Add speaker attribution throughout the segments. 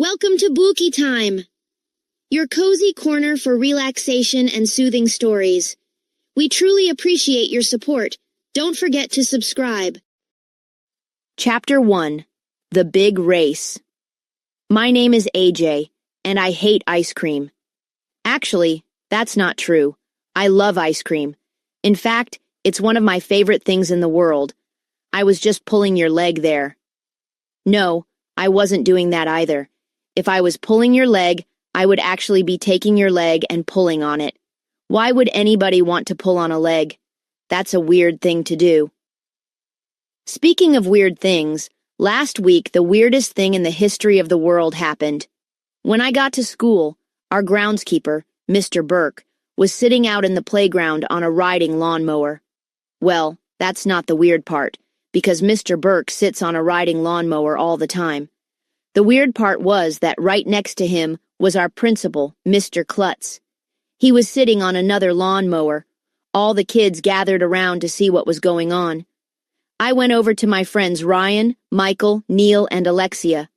Speaker 1: Welcome to Booooky Time, your cozy corner for relaxation and soothing stories. We truly appreciate your support. Don't forget to subscribe.
Speaker 2: Chapter 1. The Big Race. My name is AJ, and I hate ice cream. Actually, that's not true. I love ice cream. In fact, it's one of my favorite things in the world. I was just pulling your leg there. No, I wasn't doing that either. If I was pulling your leg, I would actually be taking your leg and pulling on it. Why would anybody want to pull on a leg? That's a weird thing to do. Speaking of weird things, last week the weirdest thing in the history of the world happened. When I got to school, our groundskeeper, Mr. Burke, was sitting out in the playground on a riding lawnmower. Well, that's not the weird part, because Mr. Burke sits on a riding lawnmower all the time. The weird part was that right next to him was our principal, Mr. Klutz. He was sitting on another lawnmower. All the kids gathered around to see what was going on. I went over to my friends Ryan, Michael, Neil, and Alexia.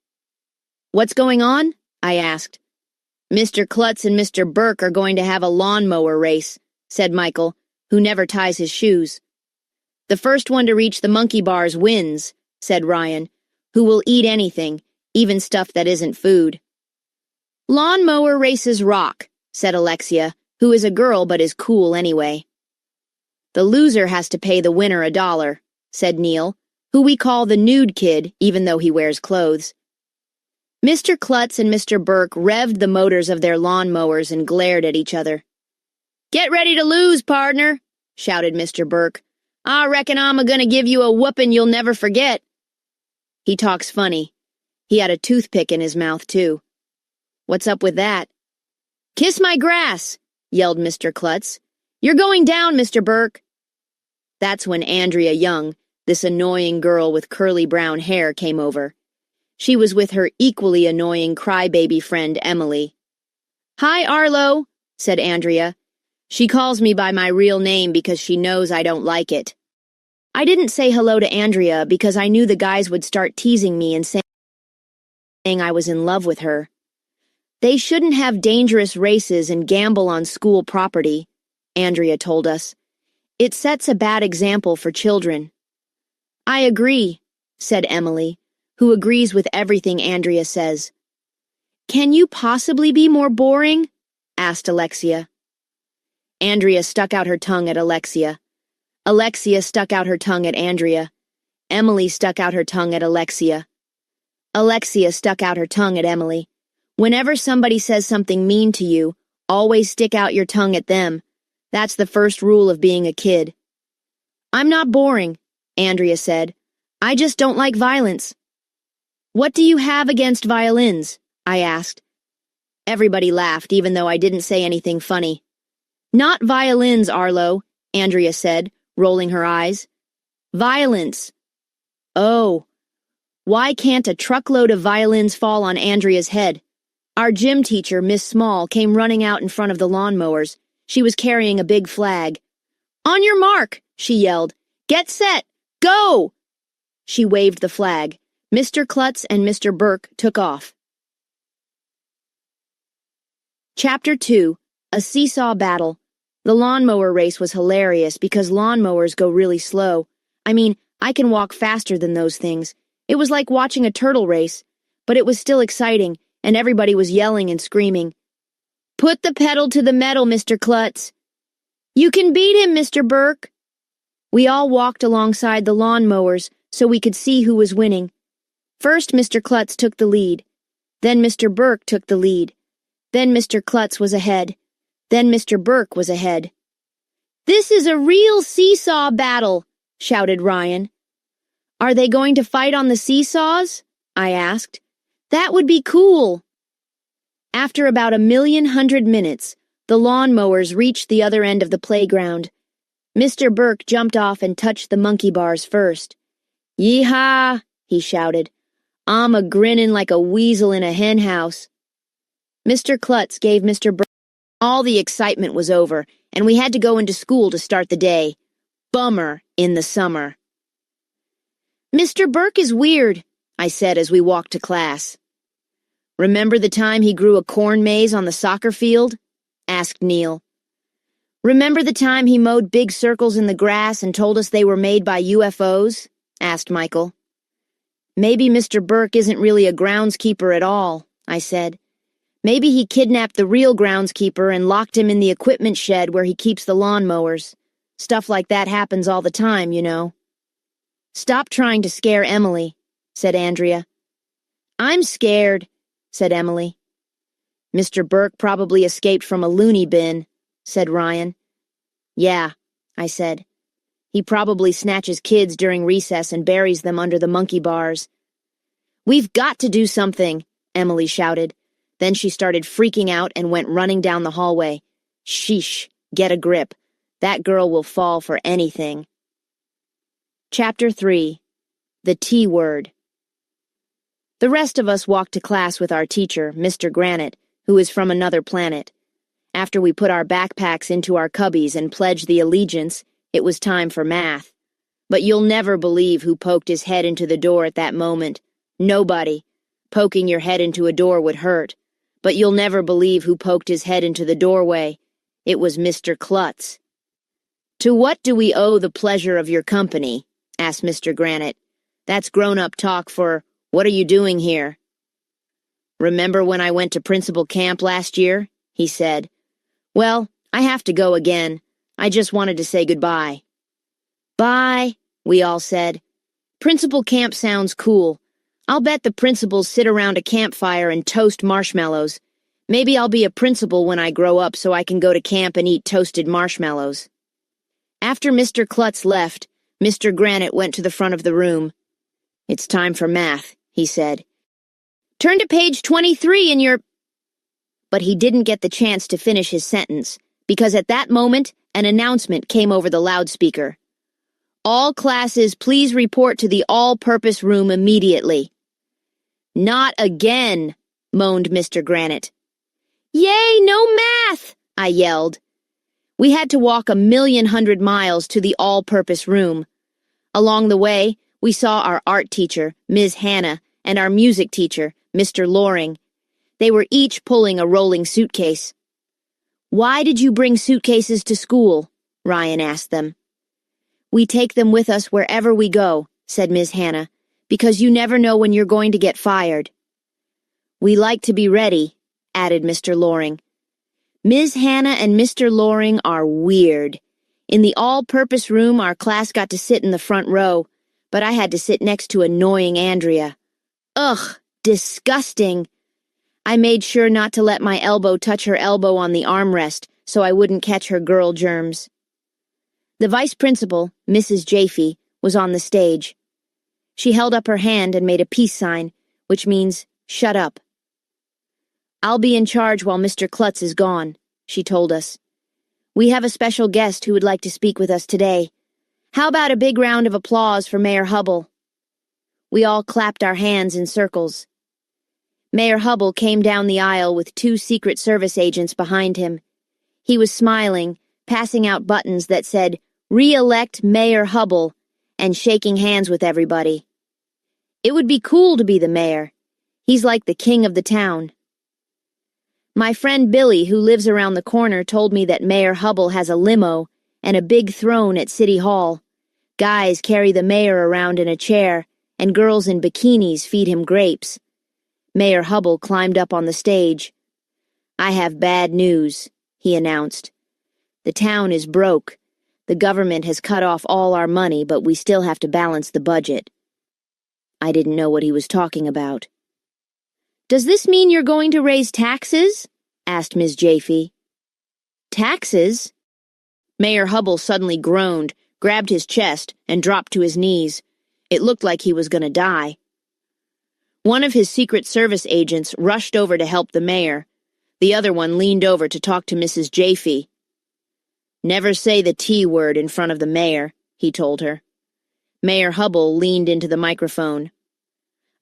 Speaker 2: "What's going on?" I asked. "Mr. Klutz and Mr. Burke are going to have a lawnmower race," said Michael, who never ties his shoes. "The first one to reach the monkey bars wins," said Ryan, who will eat anything, even stuff that isn't food. "Lawnmower races rock," said Alexia, who is a girl but is cool anyway. "The loser has to pay the winner $1, said Neil, who we call the nude kid even though he wears clothes. Mr. Klutz and Mr. Burke revved the motors of their lawnmowers and glared at each other. "Get ready to lose, partner," shouted Mr. Burke. "I reckon I'm a-gonna give you a whooping you'll never forget." He talks funny. He had a toothpick in his mouth, too. "What's up with that?" "Kiss my grass," yelled Mr. Klutz. "You're going down, Mr. Burke." That's when Andrea Young, this annoying girl with curly brown hair, came over. She was with her equally annoying crybaby friend Emily. "Hi, Arlo," said Andrea. She calls me by my real name because she knows I don't like it. I didn't say hello to Andrea because I knew the guys would start teasing me and saying I was in love with her. They shouldn't have dangerous races and gamble on school property, Andrea told us. It sets a bad example for children. "I agree," said Emily, who agrees with everything Andrea says. "Can you possibly be more boring?" asked Alexia. Andrea stuck out her tongue at Alexia. Alexia stuck out her tongue at Andrea. Emily stuck out her tongue at Alexia. Alexia stuck out her tongue at Emily. Whenever somebody says something mean to you, always stick out your tongue at them. That's the first rule of being a kid. "I'm not boring," Andrea said. "I just don't like violence." "What do you have against violins?" I asked. Everybody laughed, even though I didn't say anything funny. "Not violins, Arlo," Andrea said, rolling her eyes. "Violence." "Oh. Why can't a truckload of violins fall on Andrea's head?" Our gym teacher, Miss Small, came running out in front of the lawnmowers. She was carrying a big flag. "On your mark," she yelled. "Get set! Go!" She waved the flag. Mr. Klutz and Mr. Burke took off. Chapter 2. A Seesaw Battle. The lawnmower race was hilarious because lawnmowers go really slow. I mean, I can walk faster than those things. It was like watching a turtle race, but it was still exciting, and everybody was yelling and screaming. "Put the pedal to the metal, Mr. Klutz." "You can beat him, Mr. Burke." We all walked alongside the lawnmowers so we could see who was winning. First, Mr. Klutz took the lead. Then Mr. Burke took the lead. Then Mr. Klutz was ahead. Then Mr. Burke was ahead. "This is a real seesaw battle," shouted Ryan. "Are they going to fight on the seesaws?" I asked. "That would be cool." After about 1,100,000 minutes, the lawnmowers reached the other end of the playground. Mr. Burke jumped off and touched the monkey bars first. "Yee-haw!" he shouted. "I'm a-grinning like a weasel in a henhouse." Mr. Klutz gave Mr. Burke. All the excitement was over, and we had to go into school to start the day. Bummer in the summer. "Mr. Burke is weird," I said as we walked to class. Remember the time he grew a corn maze on the soccer field? Asked Neil. Remember the time he mowed big circles in the grass and told us they were made by UFOs? Asked Michael. Maybe Mr. Burke isn't really a groundskeeper at all, I said. Maybe he kidnapped the real groundskeeper and locked him in the equipment shed where he keeps the lawnmowers. Stuff like that happens all the time, you know. Stop trying to scare Emily, said Andrea. I'm scared, said Emily. Mr. Burke probably escaped from a loony bin, said Ryan. Yeah, I said. He probably snatches kids during recess and buries them under the monkey bars. We've got to do something, Emily shouted. Then she started freaking out and went running down the hallway. Sheesh, get a grip. That girl will fall for anything. Chapter 3. The T Word. The rest of us walked to class with our teacher, Mr. Granite, who is from another planet. After we put our backpacks into our cubbies and pledged the allegiance, it was time for math. But you'll never believe who poked his head into the door at that moment. Nobody. Poking your head into a door would hurt. But you'll never believe who poked his head into the doorway. It was Mr. Klutz. To what do we owe the pleasure of your company? Asked Mr. Granite. That's grown-up talk for, what are you doing here? Remember when I went to principal camp last year? He said. Well, I have to go again. I just wanted to say goodbye. Bye, we all said. Principal camp sounds cool. I'll bet the principals sit around a campfire and toast marshmallows. Maybe I'll be a principal when I grow up so I can go to camp and eat toasted marshmallows. After Mr. Klutz left, Mr. Granite went to the front of the room. It's time for math, he said. Turn to page 23 in your... But he didn't get the chance to finish his sentence, because at that moment, an announcement came over the loudspeaker. All classes, please report to the all-purpose room immediately. Not again, moaned Mr. Granite. Yay, no math, I yelled. We had to walk 1,100,000 miles to the all-purpose room. Along the way, we saw our art teacher, Ms. Hannah, and our music teacher, Mr. Loring. They were each pulling a rolling suitcase. Why did you bring suitcases to school? Ryan asked them. We take them with us wherever we go, said Ms. Hannah, because you never know when you're going to get fired. We like to be ready, added Mr. Loring. Ms. Hannah and Mr. Loring are weird. In the all-purpose room, our class got to sit in the front row, but I had to sit next to annoying Andrea. Ugh, disgusting. I made sure not to let my elbow touch her elbow on the armrest so I wouldn't catch her girl germs. The vice principal, Mrs. Jaffe, was on the stage. She held up her hand and made a peace sign, which means, shut up. I'll be in charge while Mr. Klutz is gone, she told us. We have a special guest who would like to speak with us today. How about a big round of applause for Mayor Hubble? We all clapped our hands in circles. Mayor Hubble came down the aisle with 2 Secret Service agents behind him. He was smiling, passing out buttons that said, Re-elect Mayor Hubble, and shaking hands with everybody. It would be cool to be the mayor. He's like the king of the town. My friend Billy, who lives around the corner, told me that Mayor Hubble has a limo and a big throne at City Hall. Guys carry the mayor around in a chair, and girls in bikinis feed him grapes. Mayor Hubble climbed up on the stage. I have bad news, he announced. The town is broke. The government has cut off all our money, but we still have to balance the budget. I didn't know what he was talking about. Does this mean you're going to raise taxes? Asked Ms. Jaffe. Taxes? Mayor Hubble suddenly groaned, grabbed his chest, and dropped to his knees. It looked like he was going to die. One of his Secret Service agents rushed over to help the mayor. The other one leaned over to talk to Mrs. Jaffe. Never say the T word in front of the mayor, he told her. Mayor Hubble leaned into the microphone.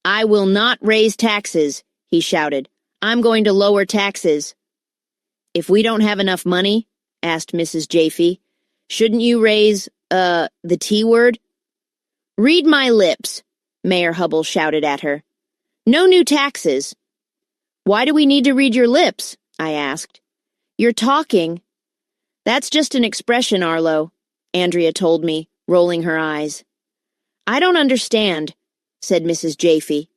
Speaker 2: I will not raise taxes, he shouted. I'm going to lower taxes. If we don't have enough money, asked Mrs. Jaffe, shouldn't you raise, the T word? Read my lips, Mayor Hubble shouted at her. No new taxes. Why do we need to read your lips? I asked. You're talking. That's just an expression, Arlo, Andrea told me, rolling her eyes. I don't understand, said Mrs. Jaffe.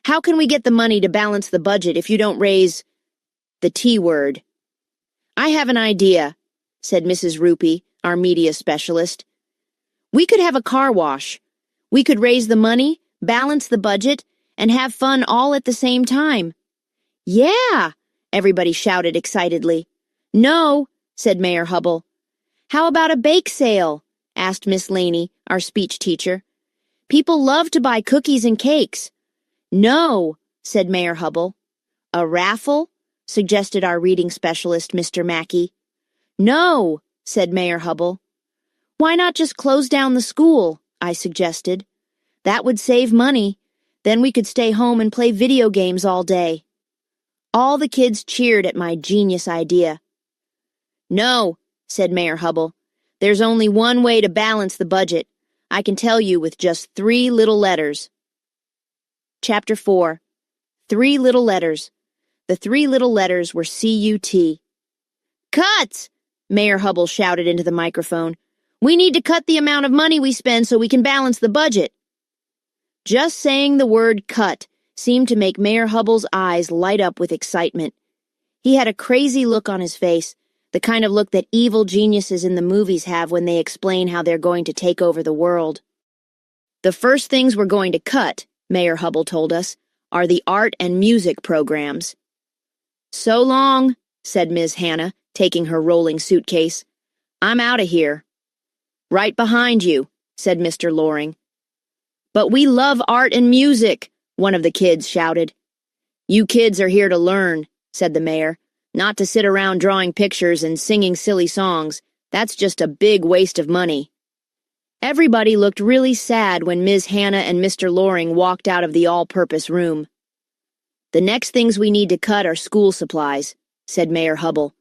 Speaker 2: How can we get the money to balance the budget if you don't raise the T word? I have an idea, said Mrs. Rupee, our media specialist. We could have a car wash. We could raise the money, balance the budget, and have fun all at the same time. Yeah, everybody shouted excitedly. No, said Mayor Hubble. How about a bake sale? Asked Miss Laney, our speech teacher. People love to buy cookies and cakes. No, said Mayor Hubble. A raffle? Suggested our reading specialist, Mr. Mackey. No, said Mayor Hubble. Why not just close down the school? I suggested. That would save money. Then we could stay home and play video games all day. All the kids cheered at my genius idea. No, said Mayor Hubble. There's only one way to balance the budget. I can tell you with just 3 little letters. Chapter 4. 3 little letters. The 3 little letters were C-U-T. Cut! Mayor Hubble shouted into the microphone. We need to cut the amount of money we spend so we can balance the budget. Just saying the word cut seemed to make Mayor Hubble's eyes light up with excitement. He had a crazy look on his face, the kind of look that evil geniuses in the movies have when they explain how they're going to take over the world. The first things we're going to cut, Mayor Hubble told us, are the art and music programs. So long, said Ms. Hannah, taking her rolling suitcase. I'm out of here. Right behind you, said Mr. Loring. But we love art and music, one of the kids shouted. You kids are here to learn, said the mayor, not to sit around drawing pictures and singing silly songs. That's just a big waste of money. Everybody looked really sad when Ms. Hannah and Mr. Loring walked out of the all-purpose room. The next things we need to cut are school supplies, said Mayor Hubble.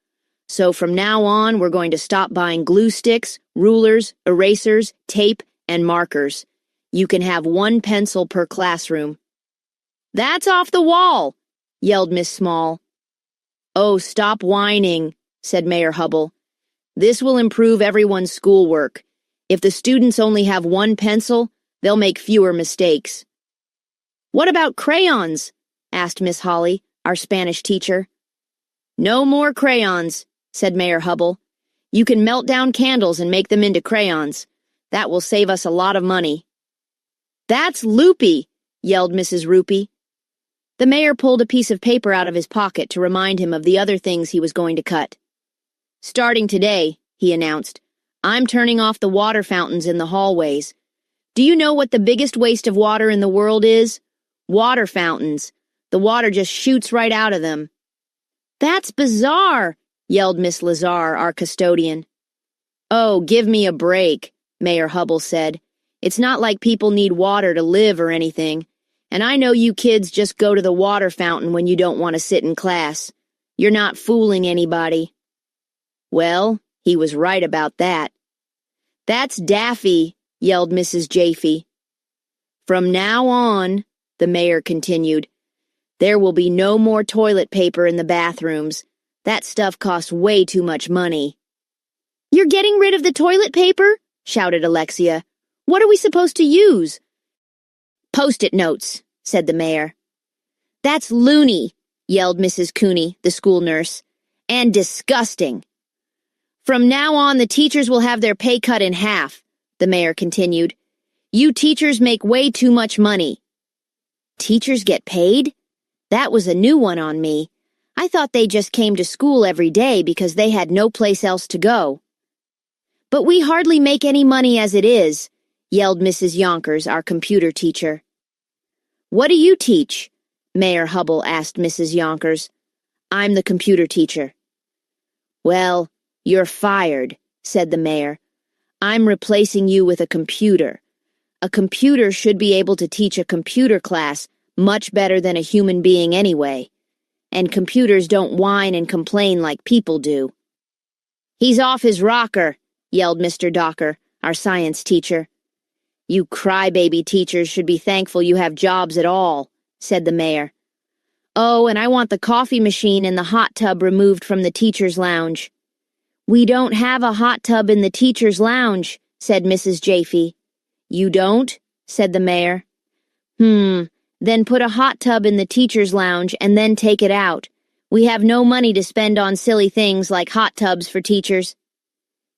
Speaker 2: So from now on, we're going to stop buying glue sticks, rulers, erasers, tape, and markers. You can have 1 pencil per classroom. That's off the wall, yelled Miss Small. Oh, stop whining, said Mayor Hubble. This will improve everyone's schoolwork. If the students only have 1 pencil, they'll make fewer mistakes. What about crayons? Asked Miss Holly, our Spanish teacher. No more crayons, said Mayor Hubble. You can melt down candles and make them into crayons. That will save us a lot of money. That's loopy, yelled Mrs. Rupee. The mayor pulled a piece of paper out of his pocket to remind him of the other things he was going to cut. Starting today, he announced, I'm turning off the water fountains in the hallways. Do you know what the biggest waste of water in the world is? Water fountains. The water just shoots right out of them. That's bizarre, yelled Miss Lazar, our custodian. Oh, give me a break, Mayor Hubble said. It's not like people need water to live or anything. And I know you kids just go to the water fountain when you don't want to sit in class. You're not fooling anybody. Well, he was right about that. That's daffy, yelled Mrs. Jaffe. From now on, the mayor continued, there will be no more toilet paper in the bathrooms. That stuff costs way too much money. You're getting rid of the toilet paper? Shouted Alexia. What are we supposed to use? Post-it notes, said the mayor. That's loony, yelled Mrs. Cooney, the school nurse. And disgusting. From now on, the teachers will have their pay cut in half, the mayor continued. You teachers make way too much money. Teachers get paid? That was a new one on me. I thought they just came to school every day because they had no place else to go. But we hardly make any money as it is, yelled Mrs. Yonkers, our computer teacher. What do you teach? Mayor Hubble asked Mrs. Yonkers. I'm the computer teacher. Well, you're fired, said the mayor. I'm replacing you with a computer. A computer should be able to teach a computer class much better than a human being anyway. And computers don't whine and complain like people do. He's off his rocker, yelled Mr. Docker, our science teacher. You crybaby teachers should be thankful you have jobs at all, said the mayor. Oh, and I want the coffee machine and the hot tub removed from the teacher's lounge. We don't have a hot tub in the teacher's lounge, said Mrs. Jaffe. You don't? Said the mayor. Then put a hot tub in the teacher's lounge and then take it out. We have no money to spend on silly things like hot tubs for teachers.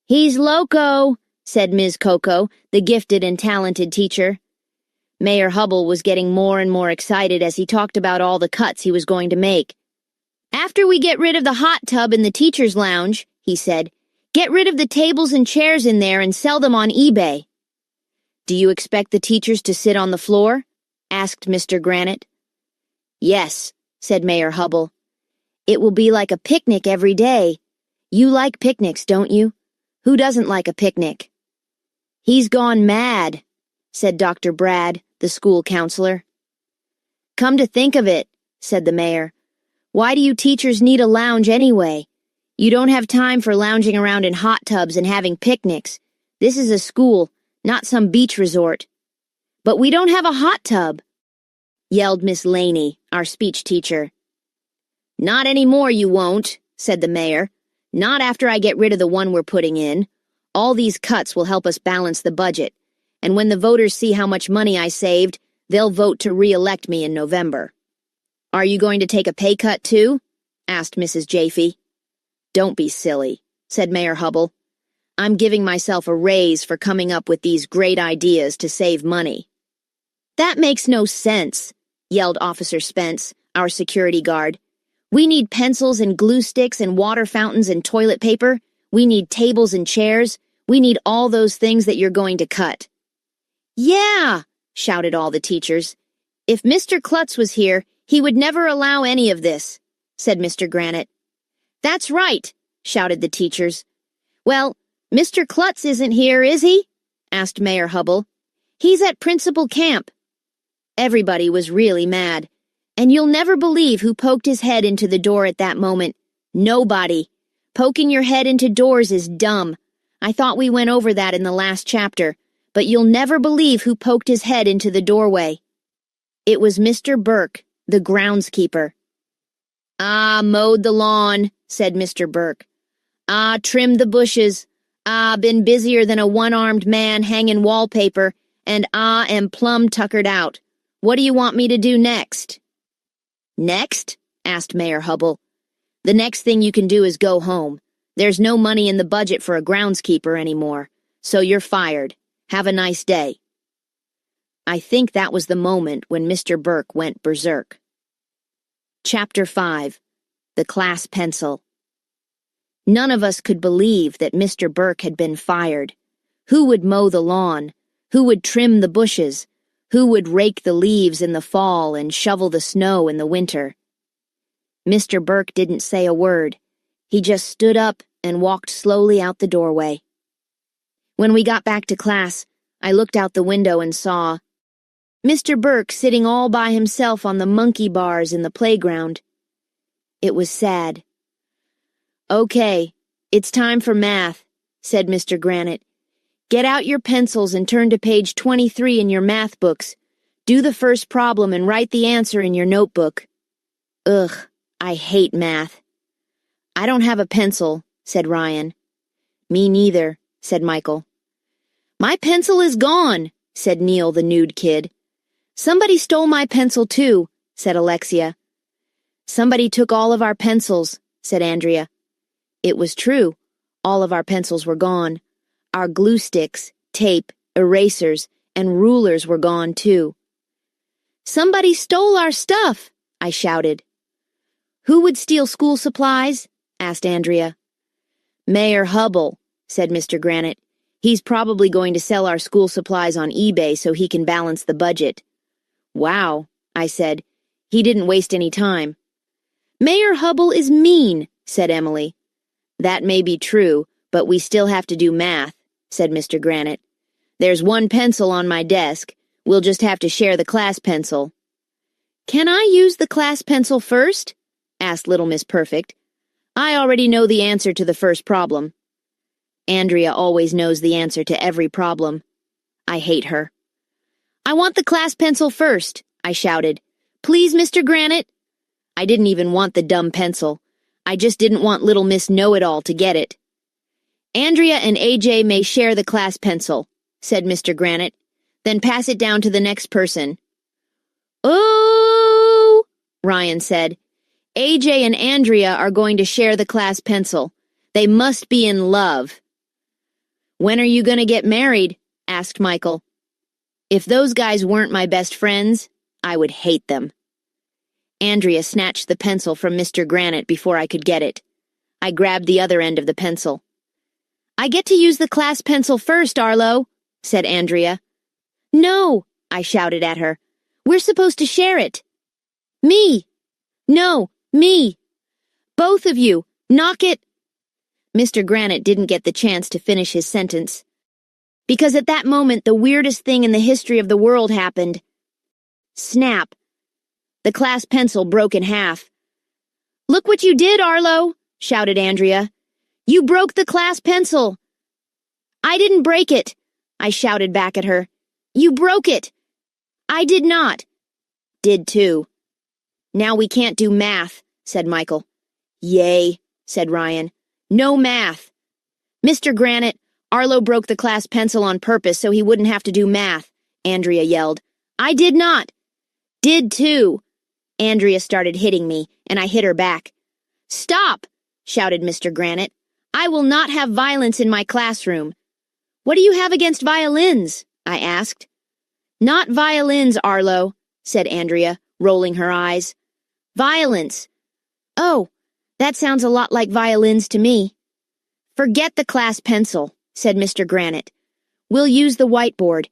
Speaker 2: He's loco, said Ms. Coco, the gifted and talented teacher. Mayor Hubble was getting more and more excited as he talked about all the cuts he was going to make. After we get rid of the hot tub in the teacher's lounge, he said, get rid of the tables and chairs in there and sell them on eBay. Do you expect the teachers to sit on the floor? Asked Mr. Granite. Yes, said Mayor Hubble. It will be like a picnic every day. You like picnics, don't you? Who doesn't like a picnic? He's gone mad, said Dr. Brad, the school counselor. Come to think of it, said the mayor. Why do you teachers need a lounge anyway? You don't have time for lounging around in hot tubs and having picnics. This is a school, not some beach resort. But we don't have a hot tub, yelled Miss Laney, our speech teacher. Not anymore, you won't, said the mayor. Not after I get rid of the one we're putting in. All these cuts will help us balance the budget. And when the voters see how much money I saved, they'll vote to re-elect me in November. Are you going to take a pay cut too? Asked Mrs. Jaffe. Don't be silly, said Mayor Hubble. I'm giving myself a raise for coming up with these great ideas to save money. That makes no sense, yelled Officer Spence, our security guard. We need pencils and glue sticks and water fountains and toilet paper. We need tables and chairs. We need all those things that you're going to cut. Yeah, shouted all the teachers. If Mr. Klutz was here, he would never allow any of this, said Mr. Granite. That's right, shouted the teachers. Well, Mr. Klutz isn't here, is he? Asked Mayor Hubble. He's at principal camp. Everybody was really mad. And you'll never believe who poked his head into the door at that moment. Nobody. Poking your head into doors is dumb. I thought we went over that in the last chapter, but you'll never believe who poked his head into the doorway. It was Mr. Burke, the groundskeeper. Ah, mowed the lawn, said Mr. Burke. Ah, trimmed the bushes. Ah, been busier than a one-armed man hanging wallpaper, and ah, am plumb tuckered out. What do you want me to do next? Next? Asked Mayor Hubble. The next thing you can do is go home. There's no money in the budget for a groundskeeper anymore, so you're fired. Have a nice day. I think that was the moment when Mr. Burke went berserk. Chapter 5. The Class Pencil. None of us could believe that Mr. Burke had been fired. Who would mow the lawn? Who would trim the bushes? Who would rake the leaves in the fall and shovel the snow in the winter? Mr. Burke didn't say a word. He just stood up and walked slowly out the doorway. When we got back to class, I looked out the window and saw Mr. Burke sitting all by himself on the monkey bars in the playground. It was sad. Okay, it's time for math, said Mr. Granite. Get out your pencils and turn to page 23 in your math books. Do the first problem and write the answer in your notebook. Ugh, I hate math. I don't have a pencil, said Ryan. Me neither, said Michael. My pencil is gone, said Neil, the nude kid. Somebody stole my pencil too, said Alexia. Somebody took all of our pencils, said Andrea. It was true. All of our pencils were gone. Our glue sticks, tape, erasers, and rulers were gone too. Somebody stole our stuff, I shouted. Who would steal school supplies? Asked Andrea. Mayor Hubble, said Mr. Granite. He's probably going to sell our school supplies on eBay so he can balance the budget. Wow, I said. He didn't waste any time. Mayor Hubble is mean, said Emily. That may be true, but we still have to do math, said Mr. Granite. There's one pencil on my desk. We'll just have to share the class pencil. Can I use the class pencil first? Asked Little Miss Perfect. I already know the answer to the first problem. Andrea always knows the answer to every problem. I hate her. I want the class pencil first, I shouted. Please, Mr. Granite. I didn't even want the dumb pencil. I just didn't want little Miss Know-It-All to get it. Andrea and AJ may share the class pencil, said Mr. Granite, then pass it down to the next person. Oh, Ryan said. AJ and Andrea are going to share the class pencil. They must be in love. When are you going to get married? Asked Michael. If those guys weren't my best friends, I would hate them. Andrea snatched the pencil from Mr. Granite before I could get it. I grabbed the other end of the pencil. I get to use the class pencil first, Arlo, said Andrea. No, I shouted at her. We're supposed to share it. Me. No, me. Both of you. Knock it. Mr. Granite didn't get the chance to finish his sentence. Because at that moment, the weirdest thing in the history of the world happened. Snap. The class pencil broke in half. Look what you did, Arlo, shouted Andrea. You broke the class pencil. I didn't break it, I shouted back at her. You broke it. I did not. Did too. Now we can't do math, said Michael. Yay, said Ryan. No math. Mr. Granite, Arlo broke the class pencil on purpose so he wouldn't have to do math, Andrea yelled. I did not. Did too. Andrea started hitting me, and I hit her back. Stop, shouted Mr. Granite. I will not have violence in my classroom. What do you have against violins? I asked. Not violins, Arlo, said Andrea, rolling her eyes. Violence. Oh, that sounds a lot like violins to me. Forget the class pencil, said Mr. Granite. We'll use the whiteboard.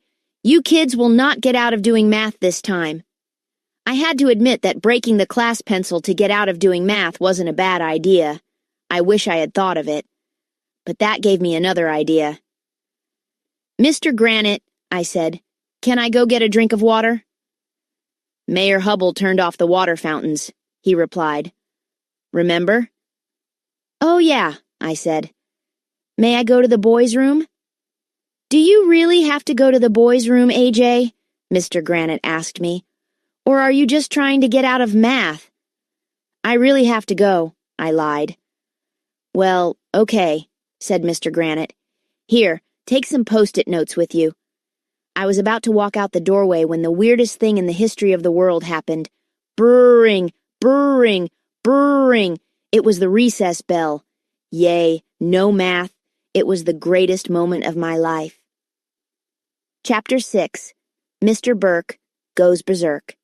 Speaker 2: You kids will not get out of doing math this time. I had to admit that breaking the class pencil to get out of doing math wasn't a bad idea. I wish I had thought of it. But that gave me another idea. Mr. Granite, I said, can I go get a drink of water? Mayor Hubble turned off the water fountains, he replied. Remember? Oh, yeah, I said. May I go to the boys' room? Do you really have to go to the boys' room, AJ? Mr. Granite asked me. Or are you just trying to get out of math? I really have to go, I lied. Well, okay, said Mr. Granite. Here, take some post-it notes with you. I was about to walk out the doorway when the weirdest thing in the history of the world happened. Brrring, brrring, brrring. It was the recess bell. Yay, no math. It was the greatest moment of my life. Chapter 6. Mr. Burke Goes Berserk.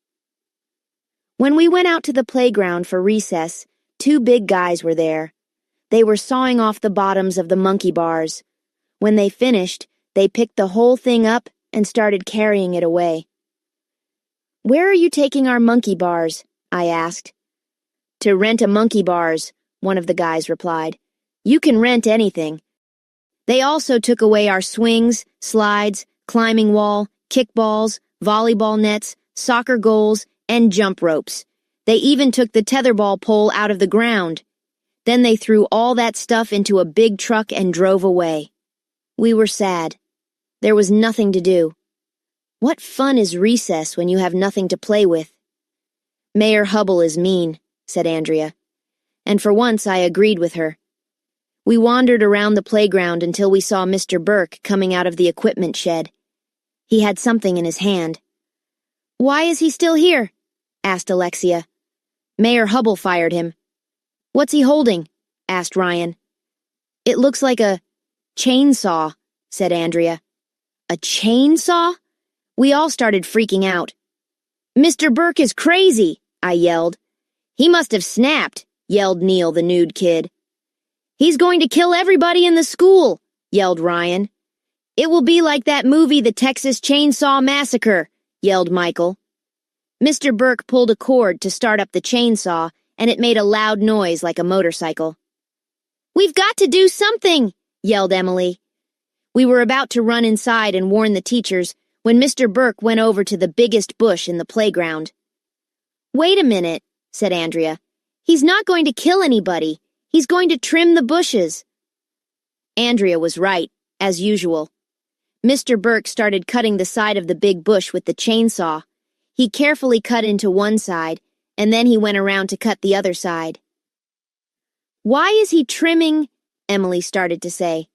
Speaker 2: When we went out to the playground for recess, 2 big guys were there. They were sawing off the bottoms of the monkey bars. When they finished, they picked the whole thing up and started carrying it away. Where are you taking our monkey bars? I asked. To rent a monkey bars, one of the guys replied. You can rent anything. They also took away our swings, slides, climbing wall, kickballs, volleyball nets, soccer goals, and jump ropes. They even took the tetherball pole out of the ground. Then they threw all that stuff into a big truck and drove away. We were sad. There was nothing to do. What fun is recess when you have nothing to play with? Mayor Hubble is mean, said Andrea. And for once I agreed with her. We wandered around the playground until we saw Mr. Burke coming out of the equipment shed. He had something in his hand. Why is he still here? Asked Alexia. Mayor Hubble fired him. What's he holding? Asked Ryan. It looks like a chainsaw, said Andrea. A chainsaw? We all started freaking out. Mr. Burke is crazy, I yelled. He must have snapped, yelled Neil, the nude kid. He's going to kill everybody in the school, yelled Ryan. It will be like that movie, The Texas Chainsaw Massacre, yelled Michael. Mr. Burke pulled a cord to start up the chainsaw, and it made a loud noise like a motorcycle. We've got to do something, yelled Emily. We were about to run inside and warn the teachers when Mr. Burke went over to the biggest bush in the playground. Wait a minute, said Andrea. He's not going to kill anybody. He's going to trim the bushes. Andrea was right, as usual. Mr. Burke started cutting the side of the big bush with the chainsaw. He carefully cut into one side, and then he went around to cut the other side. "Why is he trimming?" Emily started to say.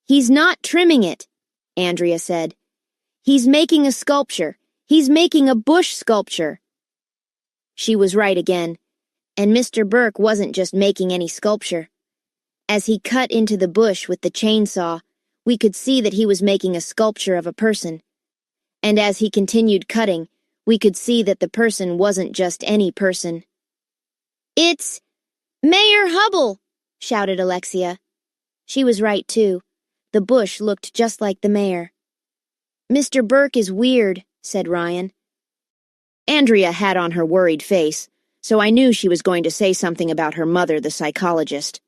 Speaker 2: "He's not trimming it," Andrea said. "He's making a sculpture. He's making a bush sculpture." She was right again, and Mr. Burke wasn't just making any sculpture. As he cut into the bush with the chainsaw, we could see that he was making a sculpture of a person. And as he continued cutting, we could see that the person wasn't just any person. "It's Mayor Hubble!" shouted Alexia. She was right, too. The bush looked just like the mayor. "Mr. Burke is weird," said Ryan. Andrea had on her worried face, so I knew she was going to say something about her mother, the psychologist.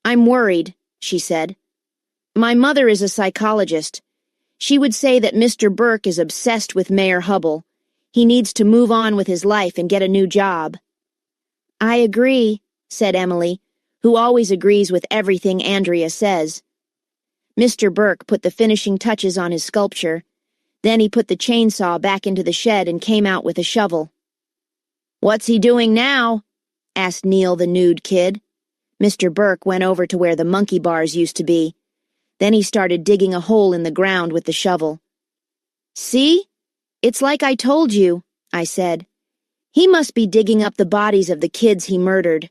Speaker 2: "I'm worried," she said. "My mother is a psychologist. She would say that Mr. Burke is obsessed with Mayor Hubble. He needs to move on with his life and get a new job." "I agree," said Emily, who always agrees with everything Andrea says. Mr. Burke put the finishing touches on his sculpture. Then he put the chainsaw back into the shed and came out with a shovel. "What's he doing now?" asked Neil, the nude kid. Mr. Burke went over to where the monkey bars used to be. Then he started digging a hole in the ground with the shovel. "See? It's like I told you," I said. "He must be digging up the bodies of the kids he murdered."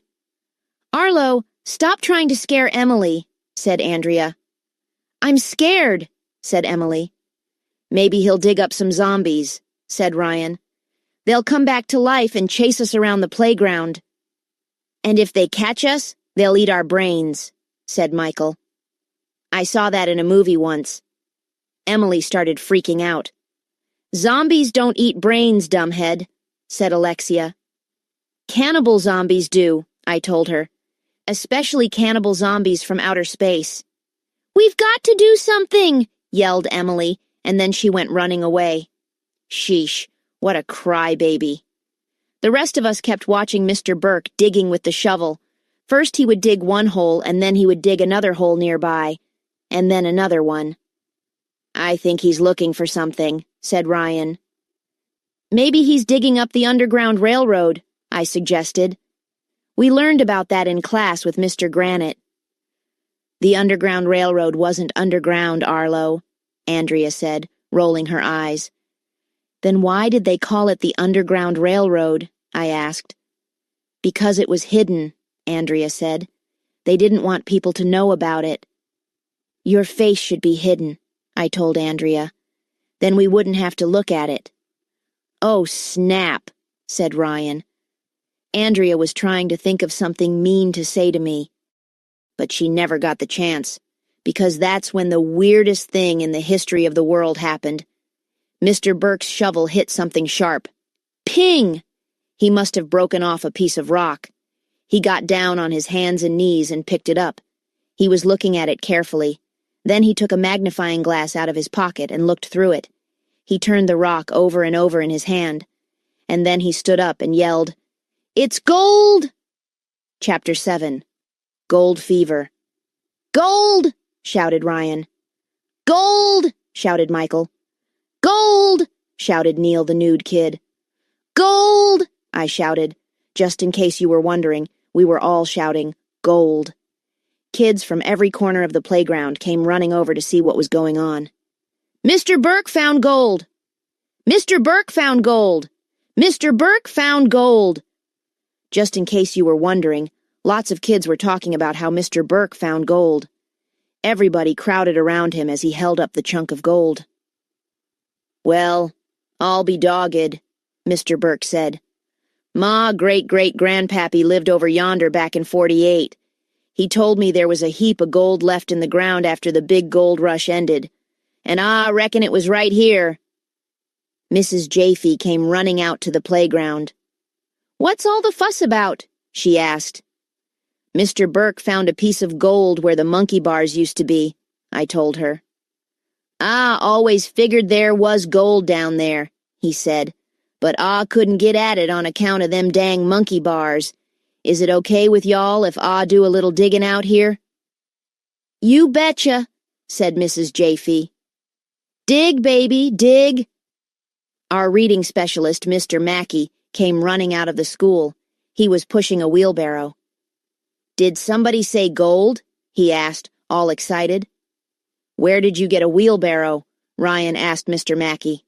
Speaker 2: "Arlo, stop trying to scare Emily," said Andrea. "I'm scared," said Emily. "Maybe he'll dig up some zombies," said Ryan. "They'll come back to life and chase us around the playground." "And if they catch us, they'll eat our brains," said Michael. "I saw that in a movie once." Emily started freaking out. "Zombies don't eat brains, dumbhead," said Alexia. "Cannibal zombies do," I told her. "Especially cannibal zombies from outer space." "We've got to do something," yelled Emily, and then she went running away. Sheesh, what a crybaby. The rest of us kept watching Mr. Burke digging with the shovel. First he would dig one hole, and then he would dig another hole nearby, and then another one. "I think he's looking for something," said Ryan. "Maybe he's digging up the Underground Railroad," I suggested. "We learned about that in class with Mr. Granite." "The Underground Railroad wasn't underground, Arlo," Andrea said, rolling her eyes. "Then why did they call it the Underground Railroad?" I asked. "Because it was hidden," Andrea said. "They didn't want people to know about it." "Your face should be hidden," I told Andrea. "Then we wouldn't have to look at it." "Oh, snap," said Ryan. Andrea was trying to think of something mean to say to me. But she never got the chance, because that's when the weirdest thing in the history of the world happened. Mr. Burke's shovel hit something sharp. Ping! He must have broken off a piece of rock. He got down on his hands and knees and picked it up. He was looking at it carefully. Then he took a magnifying glass out of his pocket and looked through it. He turned the rock over and over in his hand. And then he stood up and yelled, "It's gold!" Chapter 7. Gold Fever. "Gold!" shouted Ryan. "Gold!" shouted Michael. "Gold!" shouted Neil, the nude kid. "Gold!" I shouted. Just in case you were wondering, we were all shouting, "Gold!" Kids from every corner of the playground came running over to see what was going on. "Mr. Burke found gold! Mr. Burke found gold! Mr. Burke found gold!" Just in case you were wondering, lots of kids were talking about how Mr. Burke found gold. Everybody crowded around him as he held up the chunk of gold. "Well, I'll be dogged," Mr. Burke said. "Ma great-great-grandpappy lived over yonder back in '48. He told me there was a heap of gold left in the ground after the big gold rush ended. And I reckon it was right here." Mrs. Jaffe came running out to the playground. "What's all the fuss about?" she asked. "Mr. Burke found a piece of gold where the monkey bars used to be," I told her. "I always figured there was gold down there," he said, "but I couldn't get at it on account of them dang monkey bars. Is it okay with y'all if I do a little digging out here?" "You betcha," said Mrs. Jaffe. "Dig, baby, dig." Our reading specialist, Mr. Mackey, came running out of the school. He was pushing a wheelbarrow. "Did somebody say gold?" he asked, all excited. "Where did you get a wheelbarrow?" Ryan asked Mr. Mackey.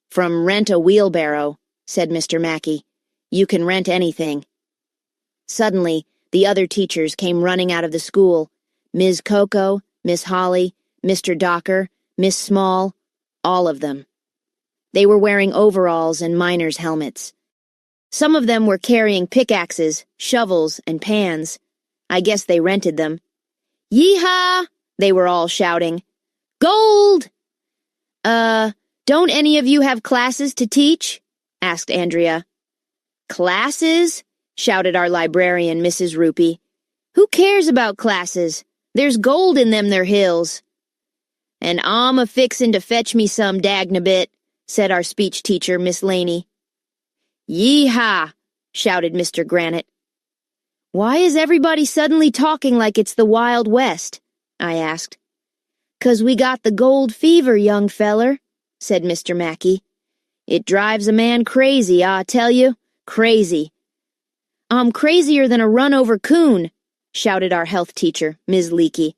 Speaker 2: "From Rent a Wheelbarrow," said Mr. Mackey. "You can rent anything." Suddenly, the other teachers came running out of the school. Ms. Coco, Miss Holly, Mr. Docker, Miss Small, all of them. They were wearing overalls and miners' helmets. Some of them were carrying pickaxes, shovels, and pans. I guess they rented them. "Yee-haw!" they were all shouting. "Gold!" Don't any of you have classes to teach?" asked Andrea. "Classes?" shouted our librarian, Mrs. Rupee. "Who cares about classes? There's gold in them there hills." "And I'm a-fixin' to fetch me some, dagnabit," said our speech teacher, Miss Laney. "Yee-haw!" shouted Mr. Granite. "Why is everybody suddenly talking like it's the Wild West?" I asked. "'Cause we got the gold fever, young feller," said Mr. Mackey. "It drives a man crazy, I tell you, crazy." "I'm crazier than a run-over coon," shouted our health teacher, Ms. Leakey.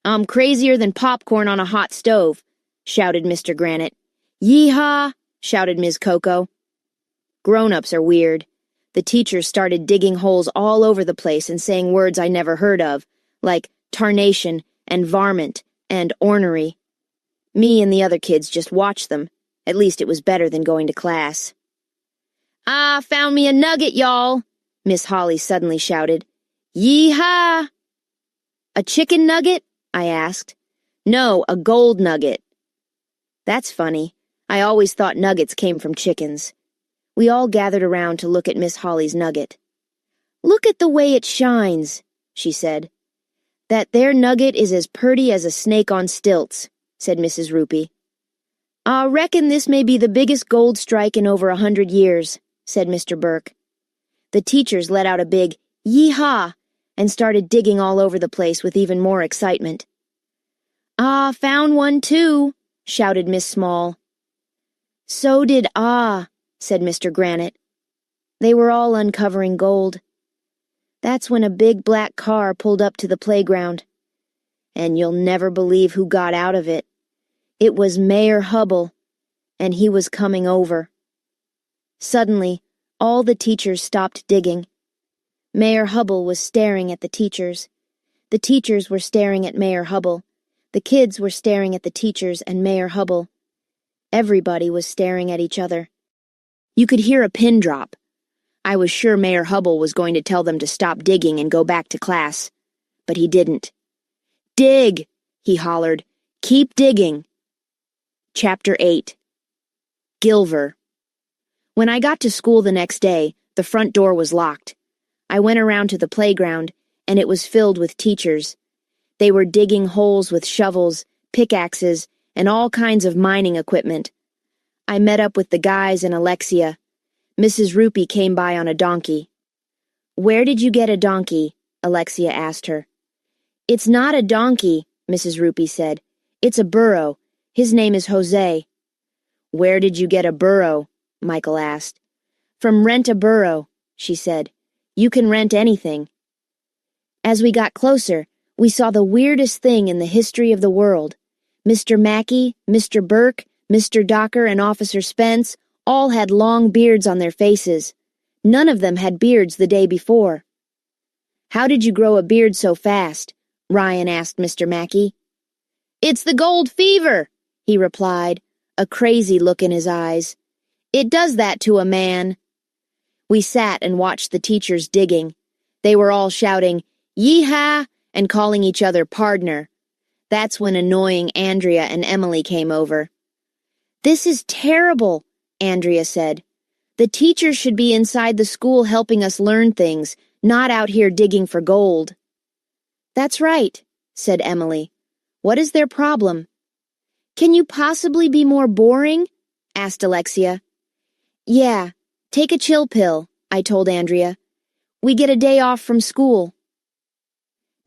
Speaker 2: "I'm crazier than popcorn on a hot stove," shouted Mr. Granite. "Yee-haw!" shouted Ms. Coco. Grown-ups are weird. The teachers started digging holes all over the place and saying words I never heard of, like tarnation and varmint and ornery. Me and the other kids just watched them. At least it was better than going to class. "I found me a nugget, y'all," Miss Holly suddenly shouted. "Yee-haw!" "A chicken nugget?" I asked. "No, a gold nugget." That's funny. I always thought nuggets came from chickens. We all gathered around to look at Miss Holly's nugget. "Look at the way it shines," she said. "That there nugget is as purty as a snake on stilts," said Mrs. Rupee. "I reckon this may be the biggest gold strike in over 100 years, said Mr. Burke. The teachers let out a big yee-haw and started digging all over the place with even more excitement. "Ah, found one too," shouted Miss Small. "So did I," said Mr. Granite. They were all uncovering gold. That's when a big black car pulled up to the playground. And you'll never believe who got out of it. It was Mayor Hubble, and he was coming over. Suddenly, all the teachers stopped digging. Mayor Hubble was staring at the teachers. The teachers were staring at Mayor Hubble. The kids were staring at the teachers and Mayor Hubble. Everybody was staring at each other. You could hear a pin drop. I was sure Mayor Hubble was going to tell them to stop digging and go back to class. But he didn't. "Dig!" he hollered. "Keep digging." Chapter 8. Gilver. When I got to school the next day, the front door was locked. I went around to the playground, and it was filled with teachers. They were digging holes with shovels, pickaxes, and all kinds of mining equipment. I met up with the guys and Alexia. Mrs. Rupee came by on a donkey. "Where did you get a donkey?" Alexia asked her. "It's not a donkey," Mrs. Rupee said. "It's a burro. His name is Jose." "Where did you get a burro?" Michael asked. "From Rent a Burro," she said. "You can rent anything." As we got closer, we saw the weirdest thing in the history of the world. Mr. Mackey, Mr. Burke, Mr. Docker, and Officer Spence all had long beards on their faces. None of them had beards the day before. "How did you grow a beard so fast?" Ryan asked Mr. Mackey. "It's the gold fever," he replied, a crazy look in his eyes. "It does that to a man." We sat and watched the teachers digging. They were all shouting, "Yee-haw!" and calling each other pardner. That's when annoying Andrea and Emily came over. "This is terrible," Andrea said. "The teachers should be inside the school helping us learn things, not out here digging for gold." "That's right," said Emily. "What is their problem?" "Can you possibly be more boring?" asked Alexia. "Yeah, take a chill pill," I told Andrea. "We get a day off from school."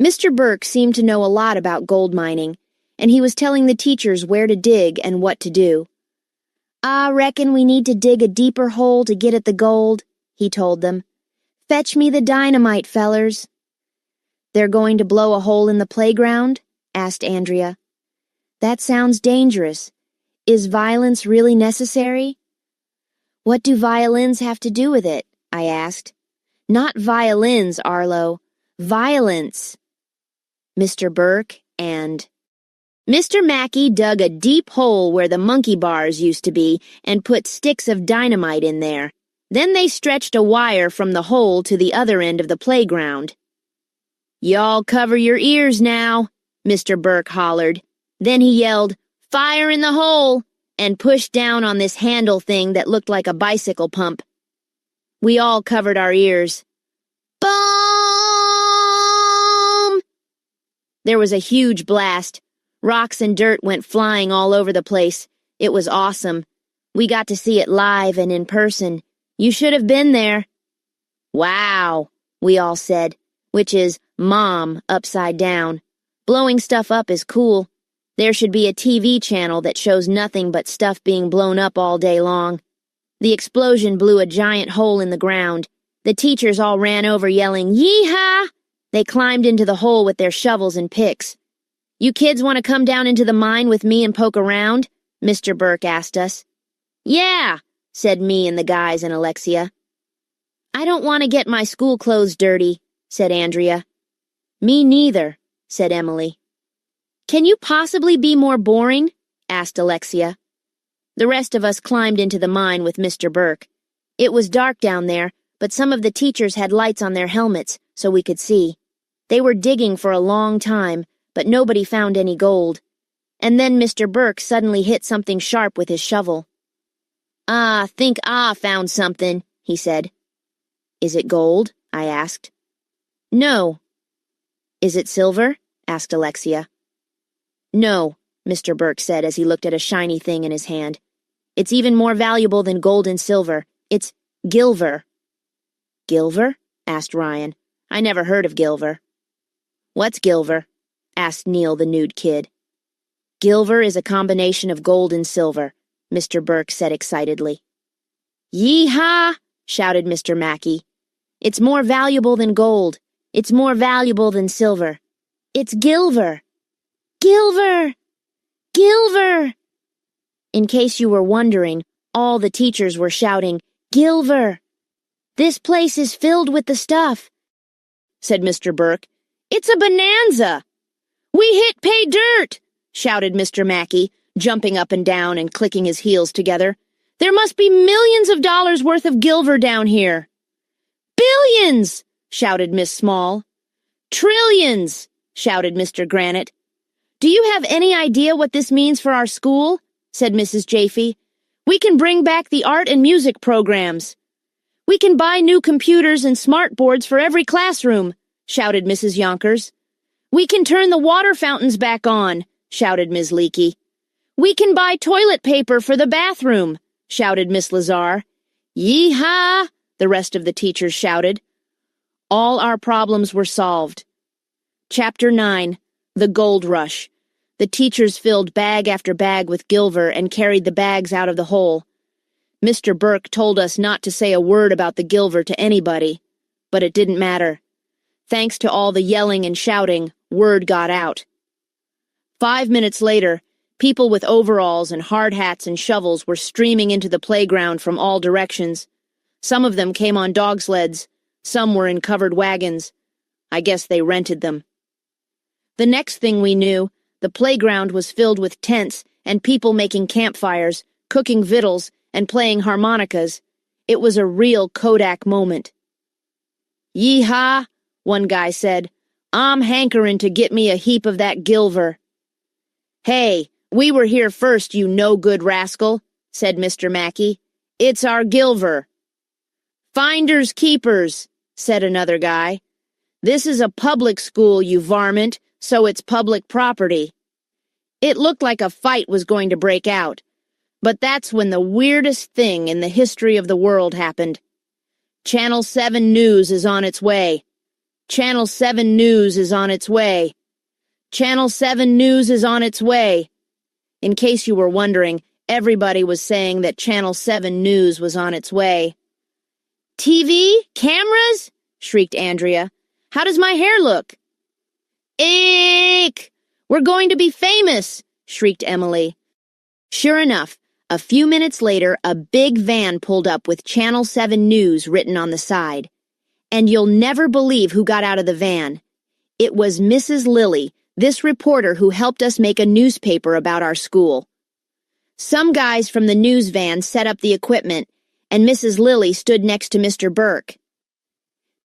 Speaker 2: Mr. Burke seemed to know a lot about gold mining, and he was telling the teachers where to dig and what to do. "I reckon we need to dig a deeper hole to get at the gold," he told them. "Fetch me the dynamite, fellers." "They're going to blow a hole in the playground?" asked Andrea. "That sounds dangerous. Is violence really necessary?" "What do violins have to do with it?" I asked. "Not violins, Arlo. Violence." Mr. Burke and Mr. Mackey dug a deep hole where the monkey bars used to be and put sticks of dynamite in there. Then they stretched a wire from the hole to the other end of the playground. "Y'all cover your ears now," Mr. Burke hollered. Then he yelled, "Fire in the hole!" and pushed down on this handle thing that looked like a bicycle pump. We all covered our ears. Boom! There was a huge blast. Rocks and dirt went flying all over the place. It was awesome. We got to see it live and in person. You should have been there. "Wow," we all said, which is Mom upside down. Blowing stuff up is cool. There should be a TV channel that shows nothing but stuff being blown up all day long. The explosion blew a giant hole in the ground. The teachers all ran over yelling, "Yee-haw!" They climbed into the hole with their shovels and picks. "You kids want to come down into the mine with me and poke around?" Mr. Burke asked us. "Yeah," said me and the guys and Alexia. "I don't want to get my school clothes dirty," said Andrea. "Me neither," said Emily. "Can you possibly be more boring?" asked Alexia. The rest of us climbed into the mine with Mr. Burke. It was dark down there, but some of the teachers had lights on their helmets so we could see. They were digging for a long time, but nobody found any gold. And then Mr. Burke suddenly hit something sharp with his shovel. Think I found something," he said. "Is it gold?" I asked. "No." "Is it silver?" asked Alexia. "No," Mr. Burke said as he looked at a shiny thing in his hand. "It's even more valuable than gold and silver. It's gilver." "Gilver?" asked Ryan. "I never heard of gilver." "What's gilver?" asked Neil the nude kid. "Gilver is a combination of gold and silver," Mr. Burke said excitedly. "Yee-haw!" shouted Mr. Mackey. "It's more valuable than gold. It's more valuable than silver. It's gilver! Gilver! Gilver!" In case you were wondering, all the teachers were shouting, "Gilver! This place is filled with the stuff," said Mr. Burke. "It's a bonanza!" "We hit pay dirt!" shouted Mr. Mackey, jumping up and down and clicking his heels together. "There must be millions of dollars worth of gilver down here." "Billions!" shouted Miss Small. "Trillions!" shouted Mr. Granite. "Do you have any idea what this means for our school?" said Mrs. Jaffe. "We can bring back the art and music programs." "We can buy new computers and smart boards for every classroom," shouted Mrs. Yonkers. "We can turn the water fountains back on," shouted Ms. Leakey. "We can buy toilet paper for the bathroom," shouted Miss Lazar. "Yee-haw!" the rest of the teachers shouted. All our problems were solved. Chapter 9. The Gold Rush. The teachers filled bag after bag with gilver and carried the bags out of the hole. Mr. Burke told us not to say a word about the gilver to anybody, but it didn't matter. Thanks to all the yelling and shouting, word got out. 5 minutes later, people with overalls and hard hats and shovels were streaming into the playground from all directions. Some of them came on dog sleds, some were in covered wagons. I guess they rented them. The next thing we knew, the playground was filled with tents and people making campfires, cooking victuals, and playing harmonicas. It was a real Kodak moment. "Yee-haw," one guy said. "I'm hankering to get me a heap of that gilver." "Hey, we were here first, you no-good rascal," said Mr. Mackey. "It's our gilver." "Finders keepers," said another guy. "This is a public school, you varmint, so it's public property." It looked like a fight was going to break out, but that's when the weirdest thing in the history of the world happened. Channel 7 News is on its way. Channel 7 News is on its way. Channel 7 News is on its way. In case you were wondering, Everybody was saying that Channel 7 News was on its way. TV? Cameras? Shrieked Andrea. How does my hair look? Eek! We're going to be famous! Shrieked Emily. Sure enough, a few minutes later, a big van pulled up with Channel 7 News written on the side. And you'll never believe who got out of the van. It was Mrs. Lily, this reporter who helped us make a newspaper about our school. Some guys from the news van set up the equipment, and Mrs. Lily stood next to Mr. Burke.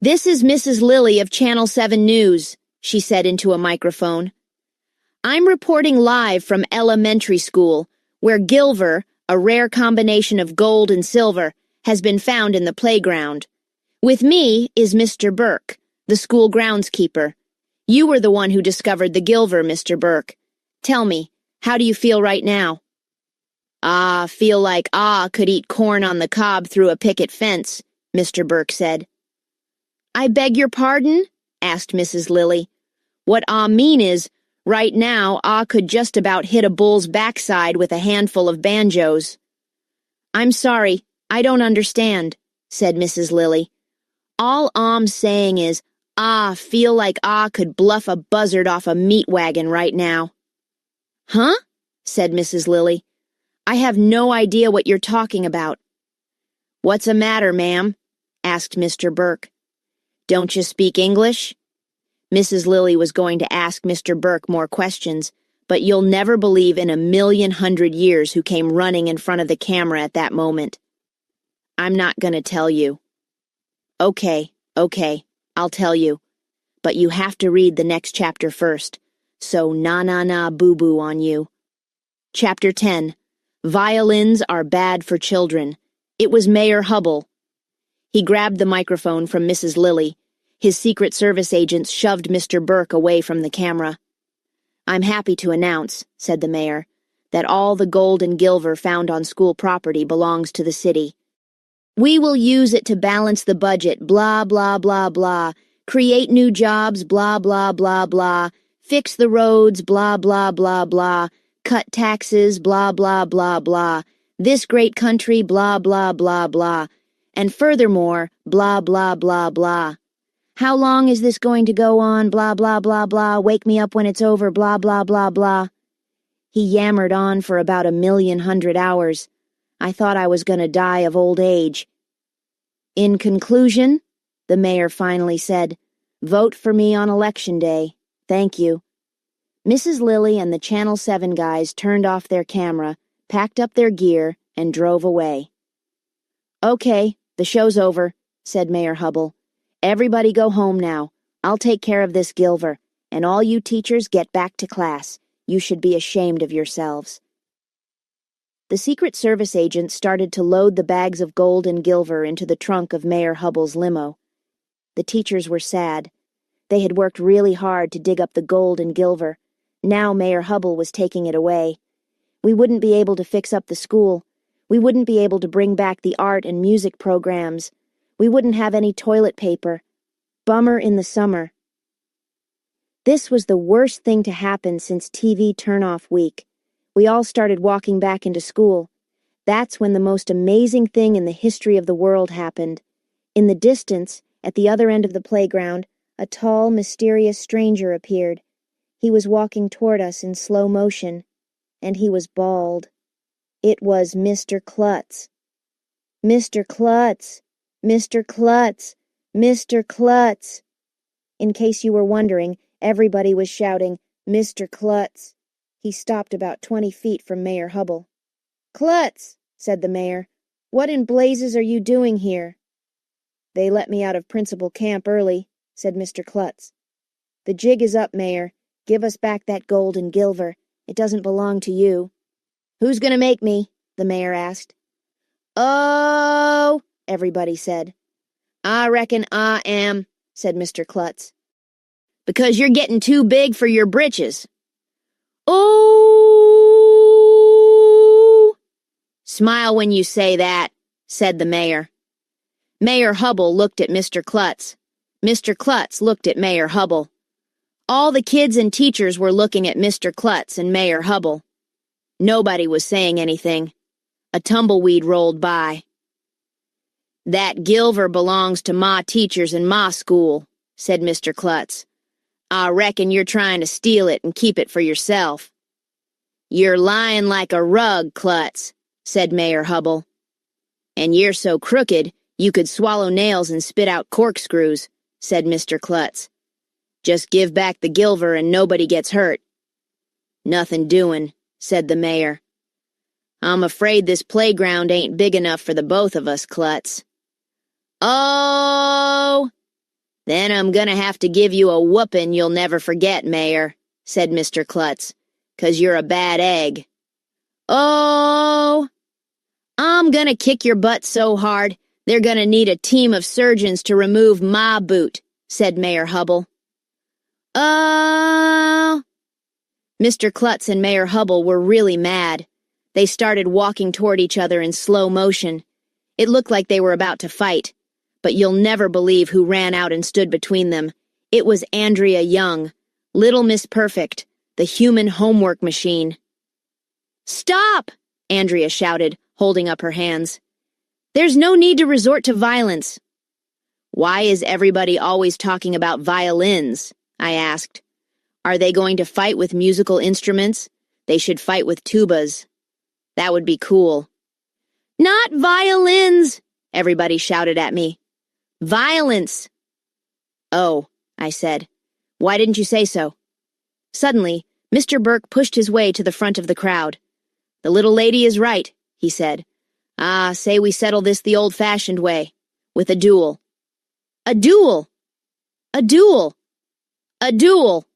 Speaker 2: "This is Mrs. Lily of Channel 7 News," she said into a microphone. "I'm reporting live from elementary school, where gilver, a rare combination of gold and silver, has been found in the playground. With me is Mr. Burke, the school groundskeeper. You were the one who discovered the gilver, Mr. Burke. Tell me, how do you feel right now?" Feel like could eat corn on the cob through a picket fence," Mr. Burke said. "I beg your pardon?" asked Mrs. Lily. "What mean is, right now could just about hit a bull's backside with a handful of banjos." "I'm sorry, I don't understand," said Mrs. Lily. "All I'm saying is, feel like could bluff a buzzard off a meat wagon right now." "Huh?" said Mrs. Lily. "I have no idea what you're talking about." "What's the matter, ma'am?" asked Mr. Burke. "Don't you speak English?" Mrs. Lily was going to ask Mr. Burke more questions, but you'll never believe in 1,100,000 years who came running in front of the camera at that moment. "I'm not going to tell you." Okay, I'll tell you. But you have to read the next chapter first, so na boo-boo on you. Chapter 10. Violins Are Bad for Children. It was Mayor Hubble. He grabbed the microphone from Mrs. Lily. His Secret Service agents shoved Mr. Burke away from the camera. "I'm happy to announce," said the mayor, "that all the gold and gilver found on school property belongs to the city. We will use it to balance the budget, blah, blah, blah, blah, create new jobs, blah, blah, blah, blah, fix the roads, blah, blah, blah, blah, cut taxes, blah, blah, blah, blah, this great country, blah, blah, blah, blah, and furthermore, blah, blah, blah, blah. How long is this going to go on, blah, blah, blah, blah, wake me up when it's over, blah, blah, blah, blah." He yammered on for about 1,100,000 hours. I thought I was going to die of old age. "In conclusion," the mayor finally said, "vote for me on Election Day. Thank you." Mrs. Lily and the Channel 7 guys turned off their camera, packed up their gear, and drove away. "Okay, the show's over," said Mayor Hubble. "Everybody go home now. I'll take care of this gilver, and all you teachers get back to class. You should be ashamed of yourselves." The Secret Service agents started to load the bags of gold and gilver into the trunk of Mayor Hubble's limo. The teachers were sad. They had worked really hard to dig up the gold and gilver. Now Mayor Hubble was taking it away. We wouldn't be able to fix up the school. We wouldn't be able to bring back the art and music programs. We wouldn't have any toilet paper. Bummer in the summer. This was the worst thing to happen since TV turn-off week. We all started walking back into school. That's when the most amazing thing in the history of the world happened. In the distance, at the other end of the playground, a tall, mysterious stranger appeared. He was walking toward us in slow motion, and he was bald. It was Mr. Klutz. "Mr. Klutz! Mr. Klutz! Mr. Klutz!" In case you were wondering, everybody was shouting, "Mr. Klutz!" He stopped about 20 feet from Mayor Hubble. "Klutz," said the mayor, "what in blazes are you doing here?" "They let me out of principal camp early," said Mr. Klutz. "The jig is up, Mayor. Give us back that gold and gilver. It doesn't belong to you." "Who's gonna make me?" the mayor asked. "Oh," everybody said. "I reckon I am," said Mr. Klutz. "Because you're getting too big for your britches." "Oh!" "Smile when you say that," said the mayor. Mayor Hubble looked at Mr. Klutz. Mr. Klutz looked at Mayor Hubble. All the kids and teachers were looking at Mr. Klutz and Mayor Hubble. Nobody was saying anything. A tumbleweed rolled by. "That gilver belongs to ma teachers in ma school," said Mr. Klutz. "I reckon you're trying to steal it and keep it for yourself." "You're lying like a rug, Klutz," said Mayor Hubble. "And you're so crooked you could swallow nails and spit out corkscrews," said Mr. Klutz. "Just give back the gilver and nobody gets hurt." "Nothing doing," said the mayor. "I'm afraid this playground ain't big enough for the both of us, Klutz." "Oh! Then I'm gonna have to give you a whoopin' you'll never forget, Mayor," said Mr. Klutz, "'cause you're a bad egg." "Oh! I'm gonna kick your butt so hard, they're gonna need a team of surgeons to remove my boot," said Mayor Hubble. "Oh!" Mr. Klutz and Mayor Hubble were really mad. They started walking toward each other in slow motion. It looked like they were about to fight. But you'll never believe who ran out and stood between them. It was Andrea Young, Little Miss Perfect, the human homework machine. "Stop!" Andrea shouted, holding up her hands. "There's no need to resort to violence." "Why is everybody always talking about violins?" I asked. "Are they going to fight with musical instruments? They should fight with tubas. That would be cool." "Not violins!" everybody shouted at me. "Violence!" "Oh," I said. "Why didn't you say so?" Suddenly, Mr. Burke pushed his way to the front of the crowd. "The little lady is right," he said. Say we settle this the old-fashioned way, with a duel." "A duel! A duel! A duel!"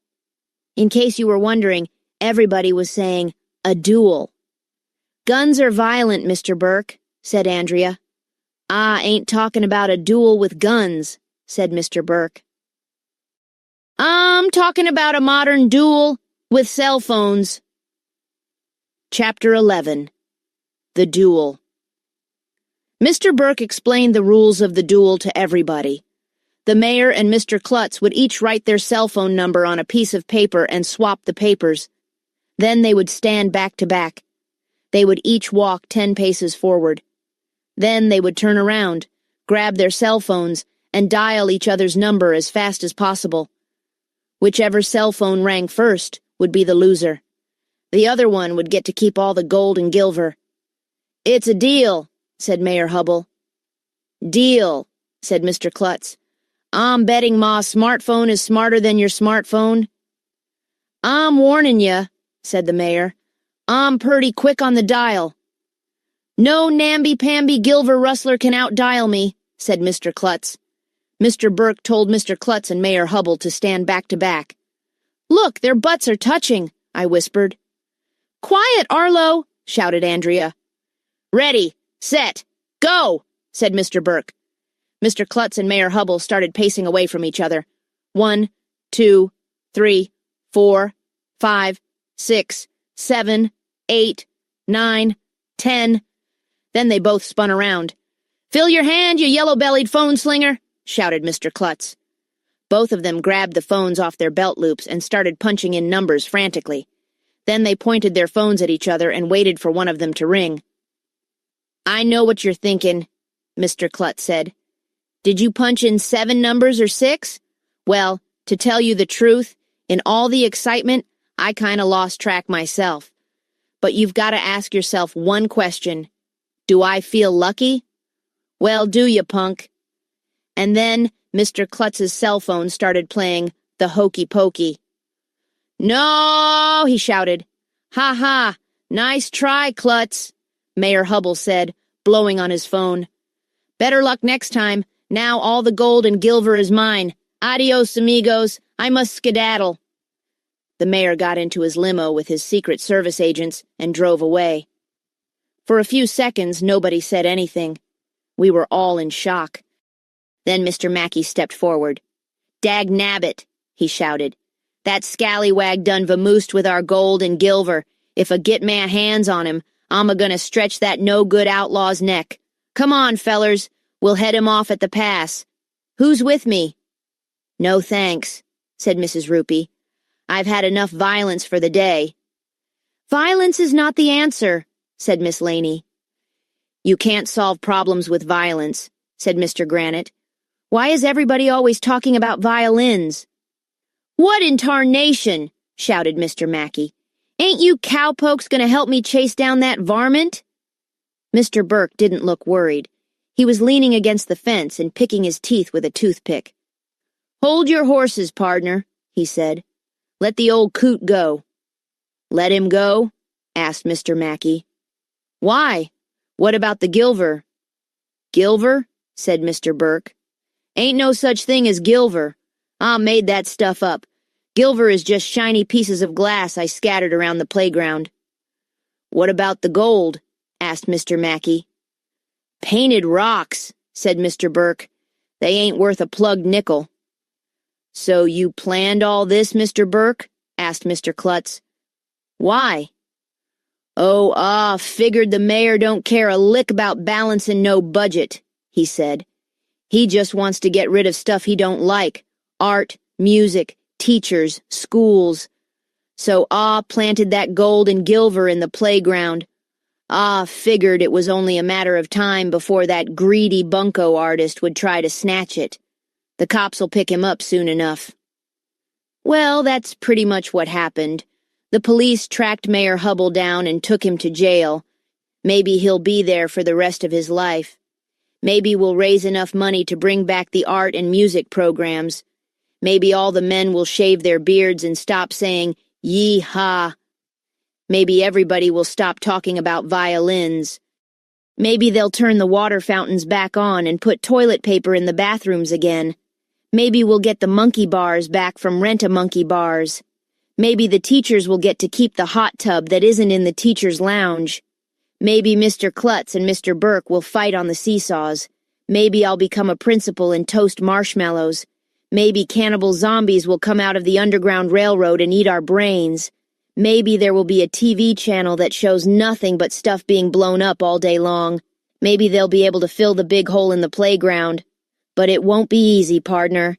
Speaker 2: In case you were wondering, everybody was saying, "a duel." "Guns are violent, Mr. Burke," said Andrea. "I ain't talking about a duel with guns," said Mr. Burke. "I'm talking about a modern duel with cell phones." Chapter 11. The Duel. Mr. Burke explained the rules of the duel to everybody. The mayor and Mr. Klutz would each write their cell phone number on a piece of paper and swap the papers. Then they would stand back to back. They would each walk 10 paces forward. Then they would turn around, grab their cell phones, and dial each other's number as fast as possible. Whichever cell phone rang first would be the loser. The other one would get to keep all the gold and gilver. "It's a deal," said Mayor Hubble. "Deal," said Mr. Klutz. "I'm betting ma's smartphone is smarter than your smartphone." "I'm warning ya," said the mayor. "I'm purty quick on the dial." "No namby-pamby gilver rustler can outdial me," said Mr. Klutz. Mr. Burke told Mr. Klutz and Mayor Hubble to stand back to back. "Look, their butts are touching," I whispered. "Quiet, Arlo!" shouted Andrea. "Ready, set, go!" said Mr. Burke. Mr. Klutz and Mayor Hubble started pacing away from each other. 1, 2, 3, 4, 5, 6, 7, 8, 9, 10. Then they both spun around. "Fill your hand, you yellow-bellied phone slinger!" shouted Mr. Klutz. Both of them grabbed the phones off their belt loops and started punching in numbers frantically. Then they pointed their phones at each other and waited for one of them to ring. "I know what you're thinking," Mr. Klutz said. "Did you punch in 7 numbers or 6? Well, to tell you the truth, in all the excitement, I kinda lost track myself. But you've got to ask yourself one question. Do I feel lucky? Well, do you, punk?" And then Mr. Klutz's cell phone started playing the Hokey Pokey. "No!" he shouted. "Ha ha! Nice try, Klutz," Mayor Hubble said, blowing on his phone. "Better luck next time. Now all the gold and gilver is mine. Adios, amigos. I must skedaddle." The mayor got into his limo with his Secret Service agents and drove away. For a few seconds, nobody said anything. We were all in shock. Then Mr. Mackey stepped forward. "Dag nabbit," he shouted. "That scallywag done vamoosed with our gold and gilver. If I get my hands on him, I'm a-gonna stretch that no-good outlaw's neck. Come on, fellers. We'll head him off at the pass. Who's with me?" "No thanks," said Mrs. Rupee. "I've had enough violence for the day." Violence is not the answer, said Miss Laney. You can't solve problems with violence, said Mr. Granite. Why is everybody always talking about violins? What in tarnation? Shouted Mr. Mackey. Ain't you cowpokes going to help me chase down that varmint? Mr. Burke didn't look worried. He was leaning against the fence and picking his teeth with a toothpick. Hold your horses, pardner, he said. Let the old coot go. Let him go? Asked Mr. Mackey. Why? What about the gilver? Gilver? Said Mr. Burke. Ain't no such thing as gilver. I made that stuff up. Gilver is just shiny pieces of glass I scattered around the playground. What about the gold? Asked Mr. Mackey. Painted rocks, said Mr. Burke. They ain't worth a plugged nickel. So you planned all this, Mr. Burke? Asked Mr. Klutz. Why? Oh, figured the mayor don't care a lick about balancing no budget, he said. He just wants to get rid of stuff he don't like. Art, music, teachers, schools. So planted that gold and gilver in the playground. Figured it was only a matter of time before that greedy bunco artist would try to snatch it. The cops'll pick him up soon enough. Well, that's pretty much what happened. The police tracked Mayor Hubble down and took him to jail. Maybe he'll be there for the rest of his life. Maybe we'll raise enough money to bring back the art and music programs. Maybe all the men will shave their beards and stop saying, yee-haw. Maybe everybody will stop talking about violins. Maybe they'll turn the water fountains back on and put toilet paper in the bathrooms again. Maybe we'll get the monkey bars back from Rent-A-Monkey bars. Maybe the teachers will get to keep the hot tub that isn't in the teacher's lounge. Maybe Mr. Klutz and Mr. Burke will fight on the seesaws. Maybe I'll become a principal and toast marshmallows. Maybe cannibal zombies will come out of the Underground Railroad and eat our brains. Maybe there will be a TV channel that shows nothing but stuff being blown up all day long. Maybe they'll be able to fill the big hole in the playground. But it won't be easy, pardner.